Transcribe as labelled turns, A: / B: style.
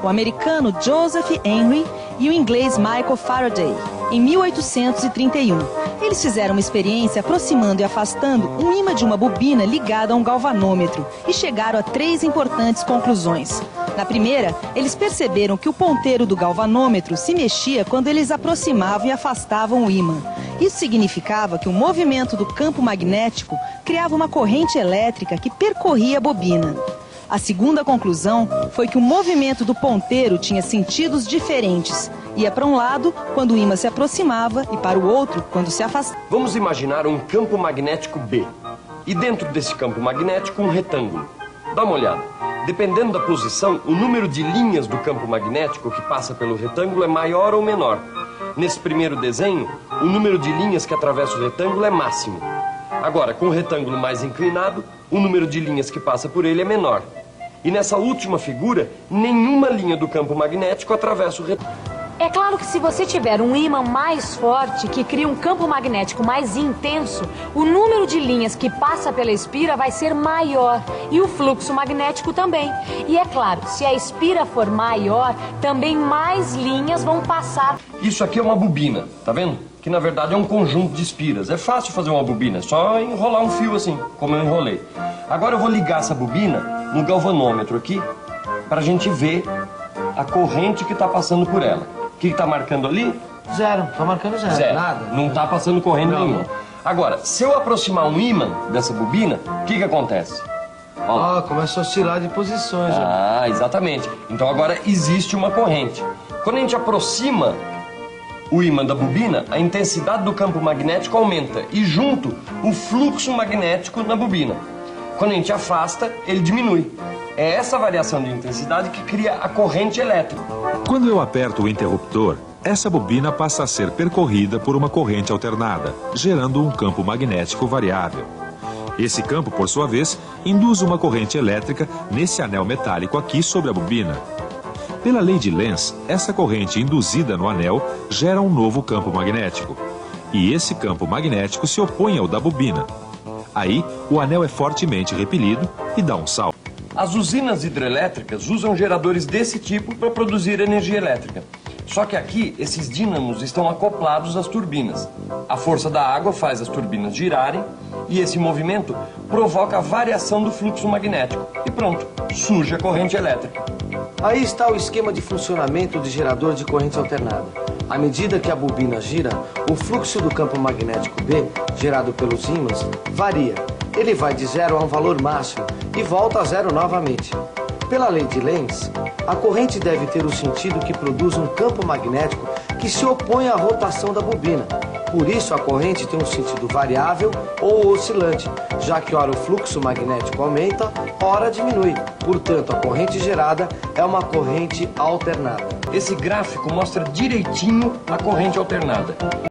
A: O americano Joseph Henry e o inglês Michael Faraday, em 1831. Eles fizeram uma experiência aproximando e afastando um ímã de uma bobina ligada a um galvanômetro e chegaram a 3 importantes conclusões. Na primeira, eles perceberam que o ponteiro do galvanômetro se mexia quando eles aproximavam e afastavam o ímã. Isso significava que o movimento do campo magnético criava uma corrente elétrica que percorria a bobina. A segunda conclusão foi que o movimento do ponteiro tinha sentidos diferentes. Ia para um lado quando o ímã se aproximava e para o outro quando se afastava.
B: Vamos imaginar um campo magnético B. E dentro desse campo magnético um retângulo. Dá uma olhada. Dependendo da posição, o número de linhas do campo magnético que passa pelo retângulo é maior ou menor. Nesse primeiro desenho, o número de linhas que atravessa o retângulo é máximo. Agora, com o retângulo mais inclinado, o número de linhas que passa por ele é menor. E nessa última figura, nenhuma linha do campo magnético atravessa o retângulo.
C: É claro que se você tiver um ímã mais forte, que cria um campo magnético mais intenso, o número de linhas que passa pela espira vai ser maior e o fluxo magnético também. E é claro, se a espira for maior, também mais linhas vão passar.
B: Isso aqui é uma bobina, tá vendo? Que na verdade é um conjunto de espiras. É fácil fazer uma bobina, é só enrolar um fio assim, como eu enrolei. Agora eu vou ligar essa bobina no galvanômetro aqui, para a gente ver a corrente que está passando por ela. O que está marcando ali?
D: Zero, tá marcando zero. Nada.
B: Não está passando corrente nenhuma. Agora, se eu aproximar um ímã dessa bobina, o que acontece?
D: Começa a oscilar de posições.
B: Exatamente. Então agora existe uma corrente. Quando a gente aproxima o ímã da bobina, a intensidade do campo magnético aumenta e junto o fluxo magnético na bobina. Quando a gente afasta, ele diminui. É essa variação de intensidade que cria a corrente elétrica.
E: Quando eu aperto o interruptor, essa bobina passa a ser percorrida por uma corrente alternada, gerando um campo magnético variável. Esse campo, por sua vez, induz uma corrente elétrica nesse anel metálico aqui sobre a bobina. Pela lei de Lenz, essa corrente induzida no anel gera um novo campo magnético. E esse campo magnético se opõe ao da bobina. Aí, o anel é fortemente repelido e dá um salto.
B: As usinas hidrelétricas usam geradores desse tipo para produzir energia elétrica. Só que aqui, esses dínamos estão acoplados às turbinas. A força da água faz as turbinas girarem e esse movimento provoca a variação do fluxo magnético. E pronto, surge a corrente elétrica.
D: Aí está o esquema de funcionamento de gerador de corrente alternada. À medida que a bobina gira, o fluxo do campo magnético B, gerado pelos ímãs, varia. Ele vai de zero a um valor máximo e volta a zero novamente. Pela lei de Lenz, a corrente deve ter o sentido que produz um campo magnético que se opõe à rotação da bobina. Por isso, a corrente tem um sentido variável ou oscilante, já que ora o fluxo magnético aumenta, ora diminui. Portanto, a corrente gerada é uma corrente alternada.
B: Esse gráfico mostra direitinho a corrente alternada.